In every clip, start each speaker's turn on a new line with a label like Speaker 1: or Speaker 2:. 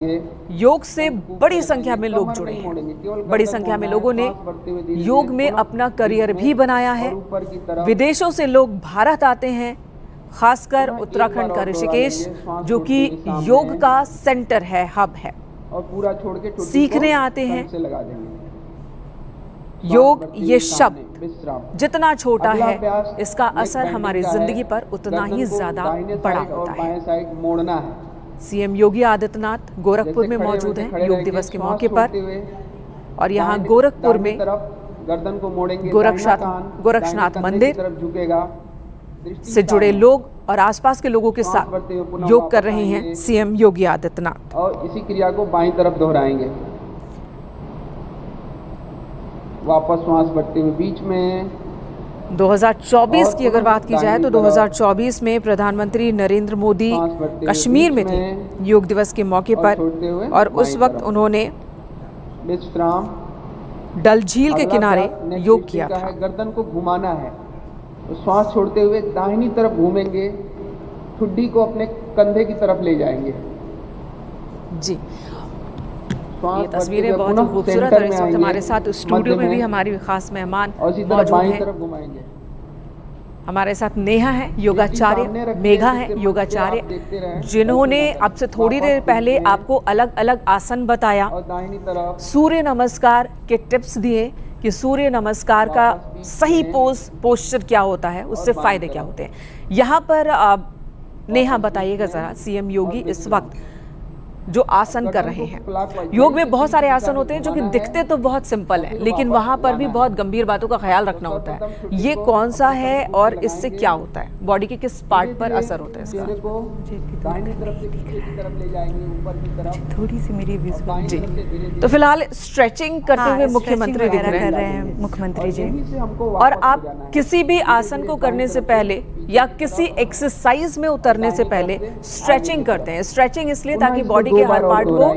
Speaker 1: योग से बड़ी संख्या में लोग जुड़े हैं। बड़ी संख्या में लोगों ने योग में अपना करियर भी बनाया है। विदेशों से लोग भारत आते हैं, खासकर उत्तराखंड का ऋषिकेश, जो कि योग का सेंटर है, हब है,
Speaker 2: और पूरा छोड़ के
Speaker 1: सीखने आते हैं। योग ये शब्द जितना छोटा है, इसका असर हमारी जिंदगी पर उतना ही ज्यादा बड़ा होता है। सीएम योगी आदित्यनाथ गोरखपुर में मौजूद हैं योग दिवस के मौके पर, और यहाँ गोरखपुर में
Speaker 2: गर्दन को मोड़ेंगे,
Speaker 1: गोरक्षनाथ मंदिर से जुड़े लोग और आसपास के लोगों के साथ योग कर रहे हैं सीएम योगी आदित्यनाथ।
Speaker 2: और इसी क्रिया को बाईं तरफ दोहराएंगे। वापस श्वास भरते हुए बीच में।
Speaker 1: 2024 की अगर बात की जाए तो 2024 में प्रधानमंत्री नरेंद्र मोदी कश्मीर में थे योग दिवस के मौके पर, और उस वक्त उन्होंने डल झील के किनारे योग किया था।
Speaker 2: गर्दन को घुमाना है, श्वास छोड़ते हुए दाहिनी तरफ घूमेंगे, ठुड्डी को अपने कंधे की तरफ ले जाएंगे।
Speaker 1: जी, ये तस्वीरें बहुत ही खूबसूरत है। इस वक्त हमारे साथ स्टूडियो में भी हमारी खास मेहमान मौजूद हैं। हमारे साथ नेहा है, योगाचार्य, मेघा है, योगाचार्य, जिन्होंने अब से थोड़ी देर पहले आपको अलग अलग आसन बताया, सूर्य नमस्कार के टिप्स दिए कि सूर्य नमस्कार का सही पोस्चर क्या होता है, उससे फायदे क्या होते हैं। यहाँ पर नेहा बताइएगा जरा, सीएम योगी इस वक्त जो आसन कर रहे हैं, योग में बहुत सारे आसन होते हैं जो कि दिखते तो बहुत सिंपल है, लेकिन वहां पर भी बहुत गंभीर बातों का ख्याल रखना होता है। ये कौन सा है और इससे क्या होता है, बॉडी के किस पार्ट पर असर होता है इसका?
Speaker 3: थोड़ी सी मेरी
Speaker 1: जी, तो फिलहाल स्ट्रेचिंग करते हुए मुख्यमंत्री दिख रहे हैं
Speaker 3: मुख्यमंत्री जी।
Speaker 1: और आप किसी भी आसन को करने से पहले या किसी एक्सरसाइज में उतरने से पहले स्ट्रेचिंग करते हैं। स्ट्रेचिंग इसलिए ताकि बॉडी के हर पार्ट को,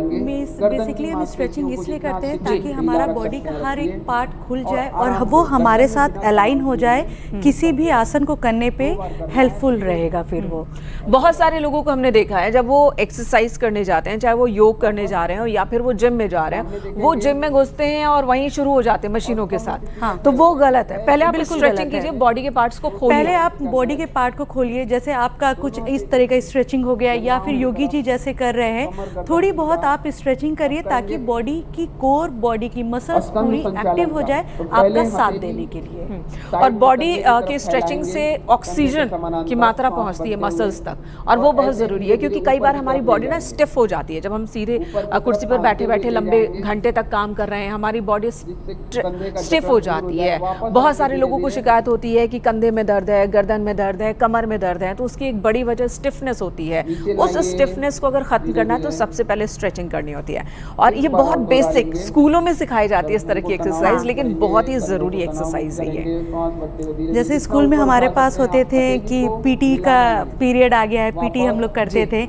Speaker 3: बेसिकली हम स्ट्रेचिंग इसलिए करते हैं ताकि हमारा बॉडी का हर एक पार्ट खुल जाए और वो हमारे साथ अलाइन हो जाए, किसी भी आसन को करने पे हेल्पफुल रहेगा। फिर वो
Speaker 1: बहुत सारे लोगों को हमने देखा है, जब वो एक्सरसाइज करने जाते हैं, चाहे वो योग करने जा रहे हो या फिर वो जिम में जा रहे हैं, वो जिम में घुसते हैं और वहीं शुरू हो जाते हैं मशीनों के साथ।
Speaker 3: हाँ,
Speaker 1: तो वो गलत है। पहले आप स्ट्रेचिंग कीजिए, बॉडी के पार्ट्स को खोलिए।
Speaker 3: पहले आप बॉडी के पार्ट को खोलिए, जैसे आपका कुछ इस तरह का स्ट्रेचिंग हो गया, या फिर योगी जी जैसे कर रहे हैं, थोड़ी बहुत आप स्ट्रेचिंग करिए ताकि बॉडी की कोर, बॉडी की मसल्स पूरी एक्टिव हो जाए आपका साथ देने के लिए।
Speaker 1: और बॉडी के स्ट्रेचिंग से ऑक्सीजन की मात्रा पहुंचती है मसल्स तक, और वो बहुत जरूरी है, क्योंकि कई बार हमारी बॉडी ना स्टिफ हो जाती है। जब हम सीधे कुर्सी पर बैठे बैठे लंबे घंटे तक काम कर रहे हैं, हमारी बॉडी स्टिफ हो जाती है। बहुत सारे लोगों को शिकायत होती है कि कंधे में दर्द है, गर्दन में दर्द है, कमर में दर्द है, तो उसकी एक बड़ी वजह स्टिफनेस होती है। उस स्टिफनेस को अगर खत्म करना है तो सबसे पहले स्ट्रेचिंग करनी होती है, और ये बहुत बेसिक स्कूलों में सिखाई जाती है इस तरह की एक्सरसाइज, लेकिन बहुत ही जरूरी एक्सरसाइज है ये।
Speaker 3: जैसे स्कूल में हमारे पास होते थे कि पीटी का पीरियड आ गया है, पीटी हम लोग करते थे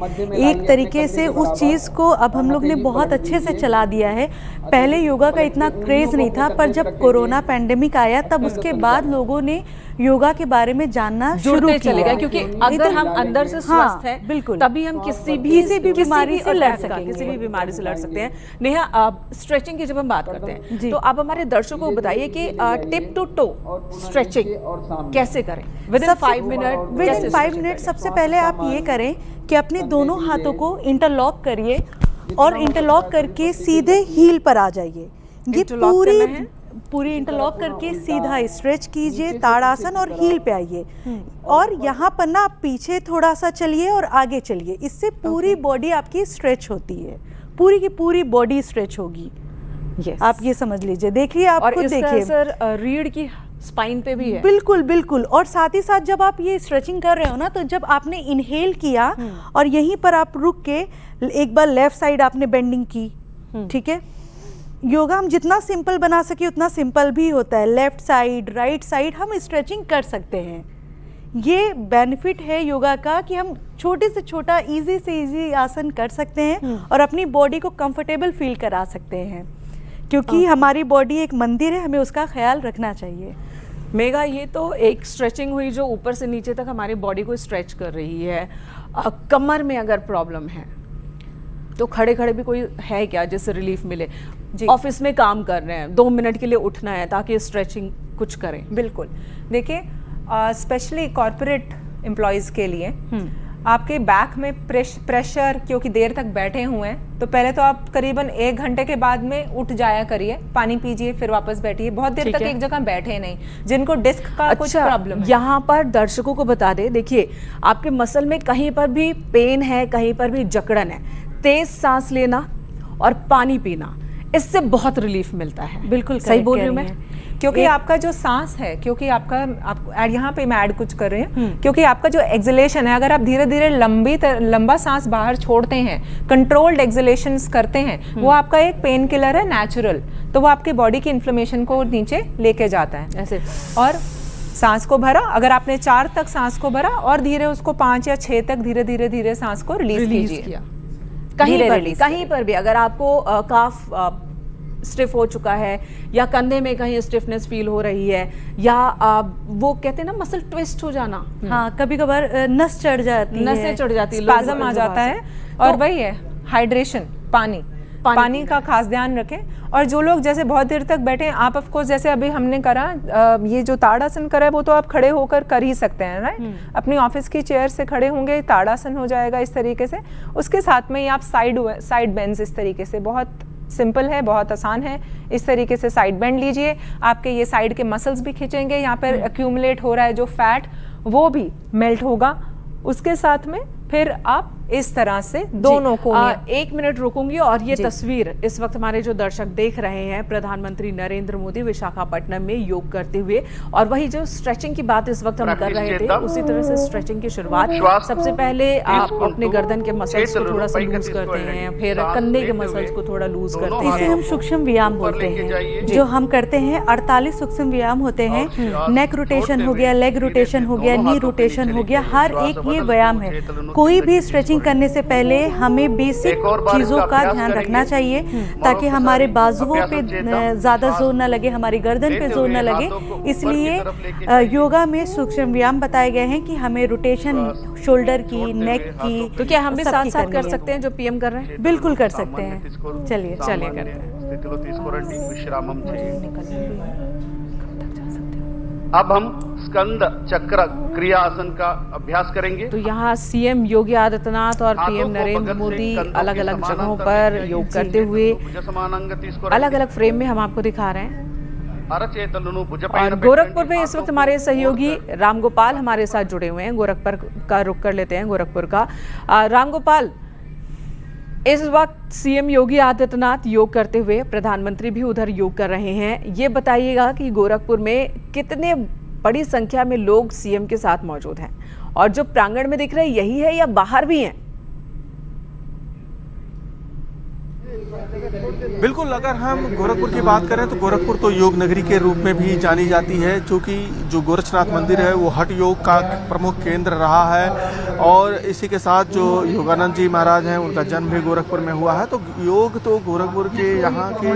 Speaker 3: एक तरीके से। उस चीज़ को अब हम लोग ने बहुत अच्छे से चला दिया है। पहले योगा का इतना क्रेज नहीं था, पर जब कोरोना पैंडेमिक आया तब उसके बाद लोगों ने योगा के बारे में जानना शुरू किया,
Speaker 1: क्योंकि अगर हम अंदर से स्वस्थ हैं,
Speaker 3: बिल्कुल,
Speaker 1: तभी हम किसी भी बीमारी से लड़ सकेंगे, किसी भी बीमारी से लड़ सकते हैं। नेहा, स्ट्रेचिंग की जब हम बात करते हैं तो आप हमारे दर्शकों को बताइए कि टिप टू टो स्ट्रेचिंग कैसे करें विदिन 5 मिनट।
Speaker 3: सबसे पहले आप ये करें कि अपने दोनों हाथों को इंटरलॉक करिए और इंटरलॉक करके सीधे हील पर आ जाइए। ये पूरी इंटरलॉक करके सीधा स्ट्रेच कीजिए, ताड़ासन, और हील पे आइए। और यहाँ पर ना आप पीछे थोड़ा सा चलिए और आगे चलिए, इससे पूरी बॉडी आपकी स्ट्रेच होती है, पूरी की पूरी बॉडी स्ट्रेच होगी। आप ये समझ लीजिए, देखिए आप खुद देखिए,
Speaker 1: सर रीढ़ की स्पाइन पे भी है।
Speaker 3: बिल्कुल बिल्कुल। और साथ ही साथ जब आप ये स्ट्रेचिंग कर रहे हो ना, तो जब आपने इनहेल किया और यहीं पर आप रुक के एक बार लेफ्ट साइड आपने बेंडिंग की, ठीक है। योगा हम जितना सिंपल बना सके उतना सिंपल भी होता है। लेफ्ट साइड, राइट साइड हम स्ट्रेचिंग कर सकते हैं। ये बेनिफिट है योगा का कि हम छोटे से छोटा, इजी से इजी आसन कर सकते हैं और अपनी बॉडी को कंफर्टेबल फील करा सकते हैं, क्योंकि हमारी बॉडी एक मंदिर है, हमें उसका ख्याल रखना चाहिए।
Speaker 1: मेघा, ये तो एक स्ट्रेचिंग हुई जो ऊपर से नीचे तक हमारी बॉडी को स्ट्रेच कर रही है। कमर में अगर प्रॉब्लम है तो खड़े खड़े भी कोई है क्या जिससे रिलीफ मिले?
Speaker 4: जी।
Speaker 1: ऑफिस में काम कर रहे हैं, 2 मिनट के लिए उठना है ताकि स्ट्रेचिंग कुछ करें।
Speaker 4: बिल्कुल, देखिए स्पेशली कॉर्पोरेट एम्प्लॉयज़ के लिए आपके बैक में प्रेशर, क्योंकि देर तक बैठे हुए हैं, तो पहले तो आप करीबन 1 घंटे के बाद में उठ जाया करिए, पानी पीजिए, फिर वापस बैठिए। बहुत देर
Speaker 1: ठीक
Speaker 4: तक
Speaker 1: है।
Speaker 4: एक जगह बैठे नहीं, जिनको डिस्क का कुछ प्रॉब्लम है।
Speaker 1: यहाँ पर दर्शकों को बता दें, देखिए आपके मसल में कहीं पर भी पेन है, कहीं पर भी जकड़न है, तेज सांस लेना और पानी पीना, इससे बहुत रिलीफ मिलता है।
Speaker 3: बिल्कुल
Speaker 1: सही बोल रही हूँ मैं?
Speaker 4: क्योंकि आपका जो सांस है, क्योंकि आपका यहाँ पे मैं ऐड कुछ कर रही हूँ, क्योंकि आपका जो एक्सलेशन है, अगर आप धीरे धीरे लंबा सांस बाहर छोड़ते हैं, कंट्रोल्ड एक्सलेशंस करते हैं, वो आपका एक पेन किलर है नेचुरल, तो वो आपके बॉडी की इन्फ्लेमेशन को नीचे लेके जाता है
Speaker 1: ऐसे।
Speaker 4: और सांस को भरा, अगर आपने 4 तक सांस को भरा और धीरे उसको 5 या 6 तक धीरे धीरे धीरे सांस को रिलीज कीजिए।
Speaker 1: कहीं पर भी अगर आपको काफ स्टिफ हो चुका है या कंधे में कहीं स्टिफनेस फील हो रही है या वो कहते हैं ना मसल ट्विस्ट हो जाना,
Speaker 3: हाँ, कभी कभार नस चढ़ जाती है,
Speaker 1: नसें चढ़ जाती है,
Speaker 4: स्पाज़म आ जाता है, और वही है हाइड्रेशन, पानी का खास ध्यान रखें। और जो लोग जैसे बहुत देर तक बैठे हैं, आप ऑफ कोर्स जैसे अभी हमने करा, ये जो ताड़ासन करा है वो तो आप खड़े होकर कर ही सकते हैं, राइट? अपनी ऑफिस की चेयर से खड़े होंगे, ताड़ासन हो जाएगा इस तरीके से। उसके साथ में ही आप साइड बेंड्स इस तरीके से, बहुत सिंपल है, बहुत आसान है, इस तरीके से साइड बेंड लीजिए। आपके ये साइड के मसल्स भी खींचेंगे, यहाँ पर एक्यूमुलेट हो रहा है जो फैट वो भी मेल्ट होगा। उसके साथ में फिर आप इस तरह से दोनों को
Speaker 1: 1 मिनट रुकूंगी। और ये तस्वीर इस वक्त हमारे जो दर्शक देख रहे हैं, प्रधानमंत्री नरेंद्र मोदी विशाखापट्टनम में योग करते हुए, और वही जो स्ट्रेचिंग की बात इस वक्त हम कर रहे थे, उसी तरह से स्ट्रेचिंग की शुरुआत। सबसे पहले आप अपने गर्दन के मसल्स को थोड़ा सा लूज करते हैं, फिर कंधे के मसल्स को थोड़ा लूज करते हैं।
Speaker 3: इसे हम सूक्ष्म व्यायाम बोलते हैं, जो हम करते हैं। 48 सूक्ष्म व्यायाम होते हैं। नेक रोटेशन हो गया, लेग रोटेशन हो गया, नी रोटेशन हो गया, हर एक ये व्यायाम है। कोई भी स्ट्रेचिंग करने से पहले हमें बेसिक चीजों का ध्यान रखना चाहिए, ताकि हमारे बाजुओं पे ज्यादा जोर ना लगे, हमारी गर्दन पे जोर ना लगे। इसलिए योगा में सूक्ष्म व्यायाम बताए गए हैं कि हमें रोटेशन शोल्डर की, नेक की।
Speaker 1: तो क्या हम भी साथ साथ कर सकते हैं जो पीएम कर रहे हैं?
Speaker 3: बिल्कुल कर सकते हैं, चलिए
Speaker 1: करते हैं।
Speaker 5: స్థితిలో తీసుకోరండి, విశ్రామం చేయండి। अब हम स्कंद चक्र क्रिया आसन का अभ्यास करेंगे।
Speaker 1: तो यहाँ सीएम योगी आदित्यनाथ और पीएम नरेंद्र मोदी अलग अलग जगहों पर योग करते हुए अलग अलग फ्रेम में हम आपको दिखा रहे हैं। और गोरखपुर में इस वक्त हमारे सहयोगी रामगोपाल हमारे साथ जुड़े हुए हैं। गोरखपुर का रुख कर लेते हैं, गोरखपुर का। रामगोपाल, इस वक्त सीएम योगी आदित्यनाथ योग करते हुए, प्रधानमंत्री भी उधर योग कर रहे हैं। ये बताइएगा कि गोरखपुर में कितने बड़ी संख्या में लोग सीएम के साथ मौजूद हैं, और जो प्रांगण में दिख रहे हैं यही है या बाहर भी हैं?
Speaker 6: बिल्कुल, अगर हम गोरखपुर की बात करें तो गोरखपुर तो योग नगरी के रूप में भी जानी जाती है, क्योंकि जो गोरक्षनाथ मंदिर है वो हठ योग का प्रमुख केंद्र रहा है। और इसी के साथ जो योगानंद जी महाराज हैं, उनका जन्म भी गोरखपुर में हुआ है। तो योग तो गोरखपुर के यहाँ के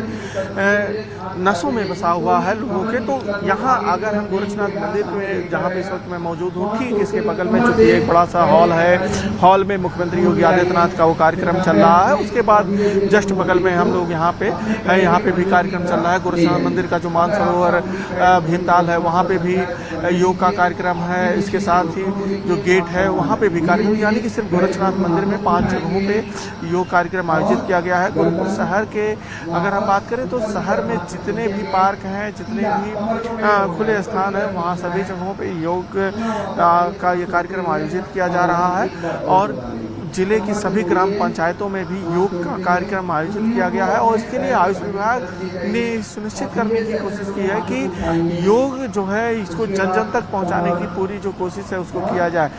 Speaker 6: नसों में बसा हुआ है लोगों के। तो यहाँ अगर हम गोरक्षनाथ मंदिर में, जहाँ पे इस वक्त मैं मौजूद हूँ, ठीक इसके बगल में चूँकि एक बड़ा सा हॉल है, हॉल में मुख्यमंत्री योगी आदित्यनाथ का वो कार्यक्रम चल रहा है। उसके बाद जस्ट बगल में हम लोग यहाँ पे है, यहाँ पे भी कार्यक्रम चल रहा है। गोरक्षनाथ मंदिर का जो मानसरोवर भीमताल है, वहाँ पे भी योग का कार्यक्रम है। इसके साथ ही जो गेट है वहाँ पे भी कार्यक्रम, यानी कि सिर्फ गोरक्षनाथ मंदिर में 5 जगहों पे योग कार्यक्रम आयोजित किया गया है। गोरखपुर शहर के अगर हम बात करें तो शहर में जितने भी पार्क हैं, जितने भी खुले स्थान हैं, वहाँ सभी जगहों पे योग का ये कार्यक्रम आयोजित किया जा रहा है। और जिले की सभी ग्राम पंचायतों में भी योग का कार्यक्रम आयोजित किया गया है। और इसके लिए आयुष विभाग ने सुनिश्चित करने की कोशिश की है कि योग जो है इसको जन जन तक पहुंचाने की पूरी जो कोशिश है उसको किया जाए।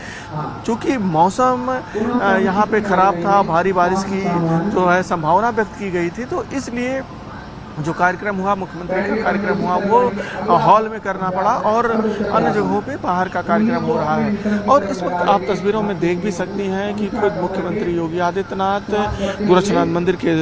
Speaker 6: चूँकि मौसम यहाँ पे ख़राब था, भारी बारिश की जो है संभावना व्यक्त की गई थी, तो इसलिए जो कार्यक्रम हुआ, मुख्यमंत्री का कार्यक्रम हुआ, वो हॉल में करना पड़ा और अन्य जगहों पे बाहर का कार्यक्रम हो रहा है। और इस वक्त आप तस्वीरों में देख भी सकती हैं कि खुद मुख्यमंत्री योगी आदित्यनाथ गोरक्षनाथ मंदिर के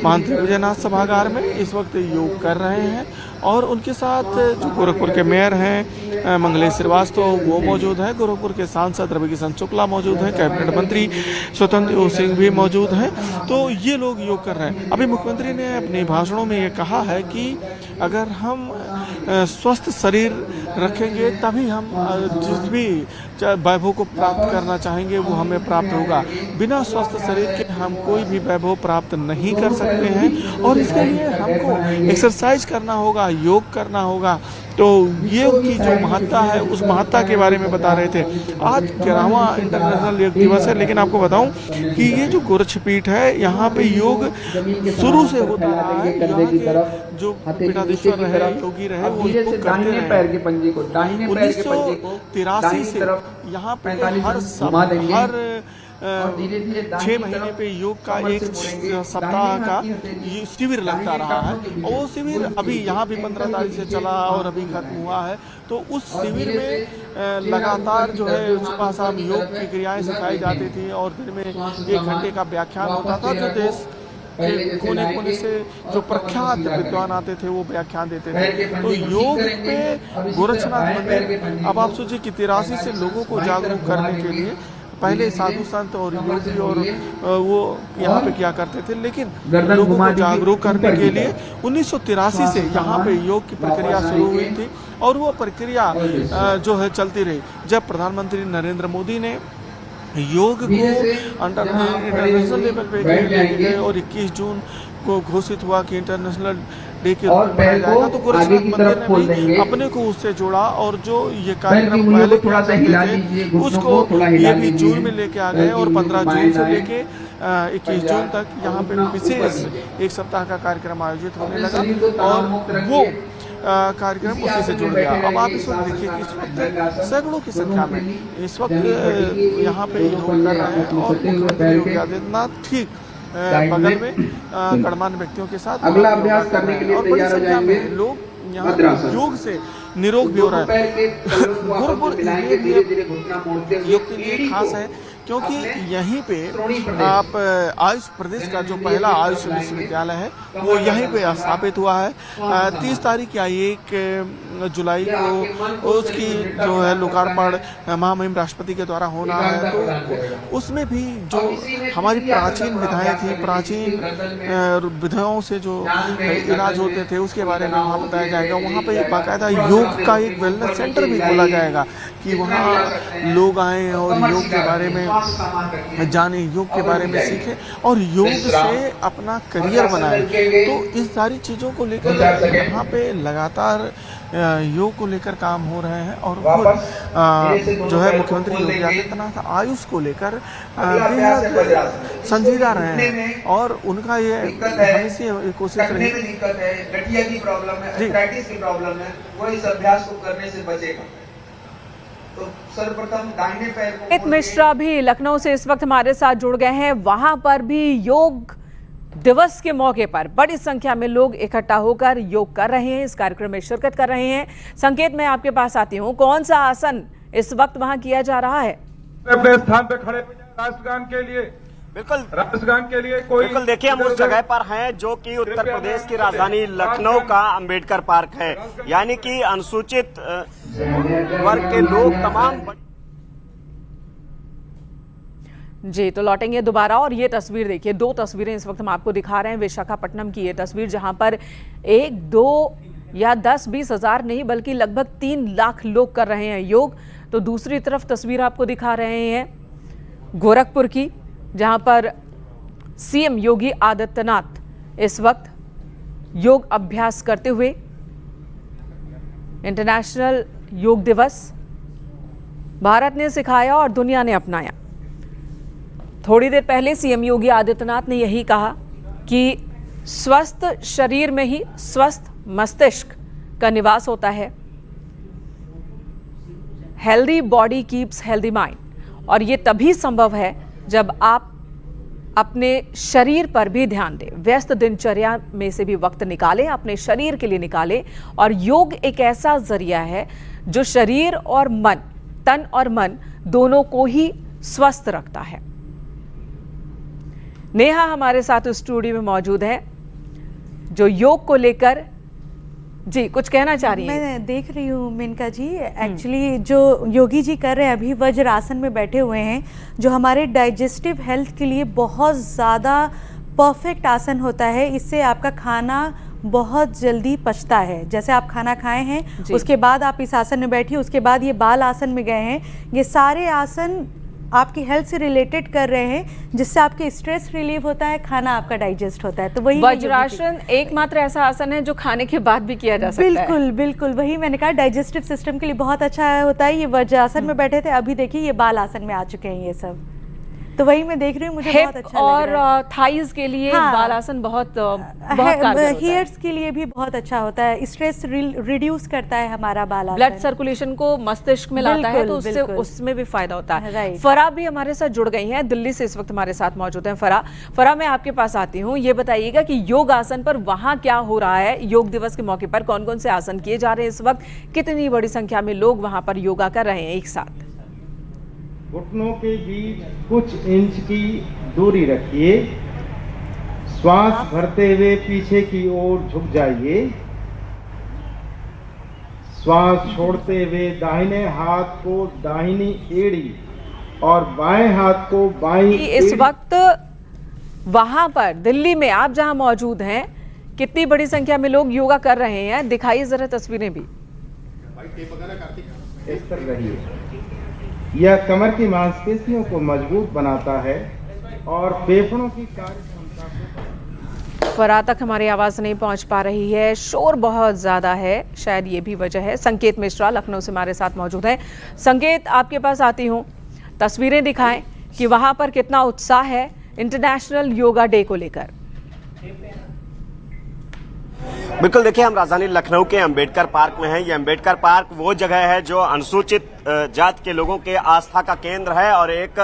Speaker 6: महंत विजयनाथ सभागार में इस वक्त योग कर रहे हैं। और उनके साथ जो गोरखपुर के मेयर हैं मंगलेश श्रीवास्तव वो मौजूद हैं, गोरखपुर के सांसद रविकिशन शुक्ला मौजूद हैं, कैबिनेट मंत्री स्वतंत्र देव सिंह भी मौजूद हैं। तो ये लोग योग कर रहे हैं। अभी मुख्यमंत्री ने अपने भाषणों में ये कहा है कि अगर हम स्वस्थ शरीर रखेंगे तभी हम जिस भी वैभव को प्राप्त करना चाहेंगे वो हमें प्राप्त होगा। बिना स्वस्थ शरीर के हम कोई भी वैभव प्राप्त नहीं कर सकते हैं और इसके लिए हमको एक्सरसाइज करना होगा, योग करना होगा। तो योग की जो महत्ता है उस महत्ता के बारे में बता रहे थे। आज 11वां इंटरनेशनल योग दिवस है, लेकिन आपको बताऊं कि ये जो गोरक्षपीठ है यहाँ पे योग शुरू से होता रहा है। यहाँ के जो पीठाधीश्वर रहे, योगी रहे, वो योग करते रहे।
Speaker 2: पैर के पंजे को, दाहिने पैर के पंजे को
Speaker 6: 1983 से यहाँ पे हर 6 महीने पे योग का एक सप्ताह का शिविर लगता रहा है और वो शिविर अभी यहाँ भी 15 तारीख से चला और अभी खत्म हुआ है। तो उस शिविर में लगातार जो है सुबह शाम योग की क्रियाएं सिखाई जाती थी और दिन में 1 घंटे का व्याख्यान होता था। जो देश के कोने कोने से जो प्रख्यात विद्वान आते थे वो व्याख्यान देते थे। तो योग पे गोरक्षनाथ मंदिर, अब आप सोचिए कि 83 से लोगों को जागरूक करने के लिए पहले साधु संत और योगी और वो यहाँ पे क्या करते थे, लेकिन लोगों को जागरूक करने के लिए 1983 से यहाँ पे योग की प्रक्रिया शुरू हुई थी और वो प्रक्रिया जो है चलती रही। जब प्रधानमंत्री नरेंद्र मोदी ने योग को इंटरनेशनल लेवल पे लेके गए और 21 जून को घोषित हुआ कि इंटरनेशनल डे के रूप में मनाया जाएगा, तो गोरक्षनाथ मंदिर ने भी अपने को उससे जोड़ा और जो ये कार्यक्रम पहले थोड़ा सा उसको ये भी जून में लेके आ गए और 15 जून से लेके 21 जून तक यहाँ पे विशेष 1 सप्ताह का कार्यक्रम आयोजित होने लगा और वो कार्यक्रम उसी से जुड़ गया। अब आप इस वक्त देखिए कि इस वक्त सैकड़ों की संख्या में इस वक्त यहाँ पे योग कर रहे हैं और मुख्यमंत्री योगी आदित्यनाथ ठीक बगल में गणमान्य व्यक्तियों के साथ
Speaker 2: अगला अभ्यास करने के लिए
Speaker 6: और बड़ी संख्या में लोग यहाँ योग से निरोग भी हो रहे हैं। गोरखपुर योग के लिए खास है क्योंकि यहीं पे आप आयुष प्रदेश का जो पहला आयुष विश्वविद्यालय है वो यहीं पे स्थापित हुआ है। 30 तारीख या 1 जुलाई को उसकी जो है लोकार्पण महामहिम राष्ट्रपति के द्वारा होना है। तो उसमें भी जो हमारी प्राचीन विधाएं थी, प्राचीन विधाओं से जो इलाज होते थे उसके बारे में वहाँ बताया जाएगा। वहाँ पे बाकायदा योग का एक वेलनेस सेंटर भी खोला जाएगा कि वहाँ लोग आएँ और योग के बारे में जाने, योग के बारे में सीखें और योग से अपना करियर बनाएं। तो इस सारी चीज़ों को लेकर यहाँ पे लगातार योग को लेकर काम हो रहे हैं और खुद जो है मुख्यमंत्री योगी आदित्यनाथ आयुष को लेकर बेहद संजीदा रहे हैं और उनका ये हमेशा कोशिश रही।
Speaker 2: गठिया की प्रॉब्लम है, आर्थराइटिस की प्रॉब्लम है, वो इस अभ्यास को करने से बचेगा। तो सर्वप्रथम दाहिने पैर को।
Speaker 1: अमित मिश्रा भी लखनऊ से इस वक्त हमारे साथ जुड़ गए हैं। वहां पर भी योग दिवस के मौके पर बड़ी संख्या में लोग इकट्ठा होकर योग कर रहे हैं, इस कार्यक्रम में शिरकत कर रहे हैं। संकेत, मैं आपके पास आती हूँ, कौन सा आसन इस वक्त वहां किया जा रहा है?
Speaker 7: अपने स्थान पे खड़े राष्ट्रगान के लिए,
Speaker 8: बिल्कुल
Speaker 7: राष्ट्रगान के लिए कोई
Speaker 8: बिल्कुल देखिए हम उस जगह पर हैं जो कि उत्तर प्रदेश की राजधानी लखनऊ का अंबेडकर पार्क है, यानी कि अनुसूचित वर्ग के लोग तमाम।
Speaker 1: जी, तो लौटेंगे दोबारा और ये तस्वीर देखिए, 2 तस्वीरें इस वक्त हम आपको दिखा रहे हैं। विशाखापट्टनम की ये तस्वीर जहां पर 1, 2 या 10-20 हज़ार नहीं बल्कि लगभग 3 लाख लोग कर रहे हैं योग। तो दूसरी तरफ तस्वीर आपको दिखा रहे हैं गोरखपुर की, जहां पर सीएम योगी आदित्यनाथ इस वक्त योग अभ्यास करते हुए इंटरनेशनल योग दिवस भारत ने सिखाया और दुनिया ने अपनाया। थोड़ी देर पहले सीएम योगी आदित्यनाथ ने यही कहा कि स्वस्थ शरीर में ही स्वस्थ मस्तिष्क का निवास होता है। Healthy body keeps healthy mind. और ये तभी संभव है जब आप अपने शरीर पर भी ध्यान दें, व्यस्त दिनचर्या में से भी वक्त निकालें, अपने शरीर के लिए निकालें। और योग एक ऐसा जरिया है जो शरीर और मन, तन और मन दोनों को ही स्वस्थ रखता है। नेहा हमारे साथ स्टूडियो में मौजूद है जो योग को लेकर जी कुछ कहना चाह रही हैं?
Speaker 3: मैं देख रही हूँ मेनका जी, एक्चुअली जो योगी जी कर रहे हैं अभी वज्रासन में बैठे हुए हैं, जो हमारे डाइजेस्टिव हेल्थ के लिए बहुत ज़्यादा परफेक्ट आसन होता है। इससे आपका खाना बहुत जल्दी पचता है। जैसे आप खाना खाए हैं उसके बाद आप इस आसन में बैठिए, उसके बाद ये बाल आसन में गए हैं, ये सारे आसन आपकी हेल्थ से रिलेटेड कर रहे हैं, जिससे आपके स्ट्रेस रिलीव होता है, खाना आपका डाइजेस्ट होता है। तो वही
Speaker 1: वज्रासन एकमात्र ऐसा आसन है जो खाने के बाद भी किया जा सकता है।
Speaker 3: बिल्कुल बिल्कुल, वही मैंने कहा डाइजेस्टिव सिस्टम के लिए बहुत अच्छा होता है। ये वज्रासन में बैठे थे, अभी देखिए ये बाल आसन में आ चुके हैं ये सब। तो वही मैं देख रही हूँ, मुझे बहुत अच्छा लग रहा है।
Speaker 1: और थाइज के लिए बाल आसन बहुत कारगर होता है।
Speaker 3: हेयर्स के लिए भी बहुत अच्छा होता है, स्ट्रेस रिड्यूस करता है हमारा बाल आसन।
Speaker 1: ब्लड सर्कुलेशन को मस्तिष्क में लाता है, तो उससे उसमें भी फायदा होता है। फरा भी हमारे साथ जुड़ गई हैं, दिल्ली से इस वक्त हमारे साथ मौजूद हैं। फरा मैं आपके पास आती हूँ, ये बताइएगा कि योग आसन पर वहाँ क्या हो रहा है? योग दिवस के मौके पर कौन कौन से आसन किए जा रहे हैं इस वक्त? कितनी बड़ी संख्या में लोग वहाँ पर योगा कर रहे हैं एक साथ?
Speaker 9: घुटनों के बीच कुछ इंच की दूरी रखिए, श्वास भरते हुए पीछे की ओर झुक जाइए, श्वास छोड़ते हुए दाहिने हाथ को दाहिनी एड़ी और बाएं हाथ को बाईं
Speaker 1: इस वक्त वहां पर दिल्ली में आप जहां मौजूद हैं, कितनी बड़ी संख्या में लोग योगा कर रहे हैं? दिखाइए जरा तस्वीरें भी।
Speaker 9: इस तरह रहिए, यह कमर की मांसपेशियों को मजबूत बनाता है और फेफड़ों की कार्य क्षमता को।
Speaker 1: फरा तक हमारी आवाज नहीं पहुंच पा रही है, शोर बहुत ज्यादा है, शायद ये भी वजह है। संकेत मिश्रा लखनऊ से हमारे साथ मौजूद हैं। संकेत, आपके पास आती हूँ, तस्वीरें दिखाएं कि वहां पर कितना उत्साह है इंटरनेशनल योगा डे को लेकर।
Speaker 8: बिल्कुल, देखिए हम राजधानी लखनऊ के अंबेडकर पार्क में हैं। ये अंबेडकर पार्क वो जगह है जो अनुसूचित जाति के लोगों के आस्था का केंद्र है, और एक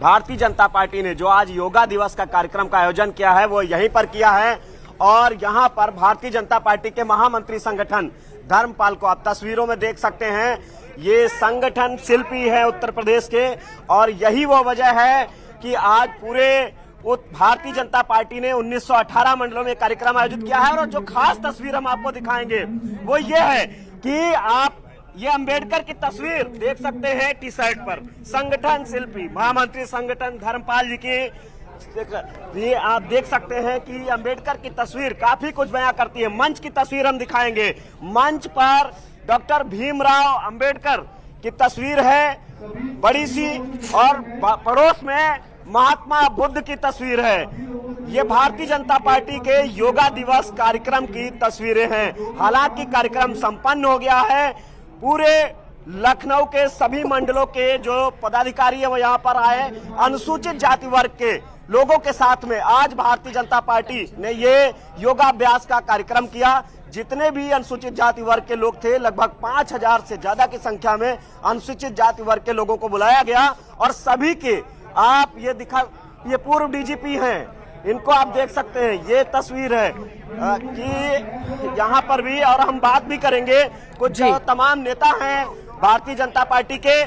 Speaker 8: भारतीय जनता पार्टी ने जो आज योगा दिवस का कार्यक्रम का आयोजन किया है वो यहीं पर किया है। और यहाँ पर भारतीय जनता पार्टी के महामंत्री संगठन धर्मपाल को आप तस्वीरों में देख सकते हैं। ये संगठन शिल्पी है उत्तर प्रदेश के, और यही वो वजह है कि आज पूरे भारतीय जनता पार्टी ने 1918 मंडलों में कार्यक्रम आयोजित किया है। और जो खास तस्वीर हम आपको दिखाएंगे वो ये है कि आप ये अंबेडकर की तस्वीर देख सकते हैं टी शर्ट पर, संगठन शिल्पी महामंत्री संगठन धर्मपाल जी की। ये आप देख सकते हैं कि अंबेडकर की तस्वीर काफी कुछ बयां करती है। मंच की तस्वीर हम दिखाएंगे, मंच पर डॉक्टर भीमराव अंबेडकर की तस्वीर है बड़ी सी, और पड़ोस में महात्मा बुद्ध की तस्वीर है। ये भारतीय जनता पार्टी के योगा दिवस कार्यक्रम की तस्वीरें हैं। हालांकि कार्यक्रम संपन्न हो गया है, पूरे लखनऊ के सभी मंडलों के जो पदाधिकारी है वो यहाँ पर आए। अनुसूचित जाति वर्ग के लोगों के साथ में आज भारतीय जनता पार्टी ने ये योगाभ्यास का कार्यक्रम किया। जितने भी अनुसूचित जाति वर्ग के लोग थे, लगभग 5000 से ज्यादा की संख्या में अनुसूचित जाति वर्ग के लोगों को बुलाया गया, और सभी के आप ये पूर्व डीजीपी हैं, इनको आप देख सकते हैं। ये तस्वीर है कि यहाँ पर भी, और हम बात भी करेंगे, कुछ तमाम नेता हैं भारतीय जनता पार्टी के।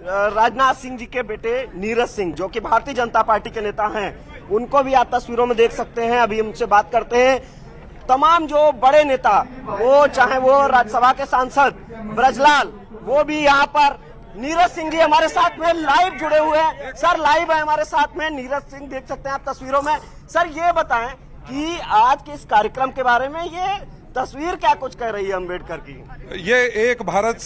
Speaker 8: राजनाथ सिंह जी के बेटे नीरज सिंह जो कि भारतीय जनता पार्टी के नेता हैं, उनको भी आप तस्वीरों में देख सकते हैं। अभी उनसे बात करते हैं। तमाम जो बड़े नेता, वो चाहे वो राज्यसभा के सांसद ब्रजलाल, वो भी यहाँ पर। नीरज सिंह जी हमारे साथ में लाइव जुड़े हुए हैं। सर लाइव है हमारे साथ में नीरज सिंह, देख सकते हैं आप तस्वीरों में। सर ये बताएं कि आज के इस कार्यक्रम के बारे में ये तस्वीर क्या कुछ कह रही है अंबेडकर की?
Speaker 7: ये एक भारत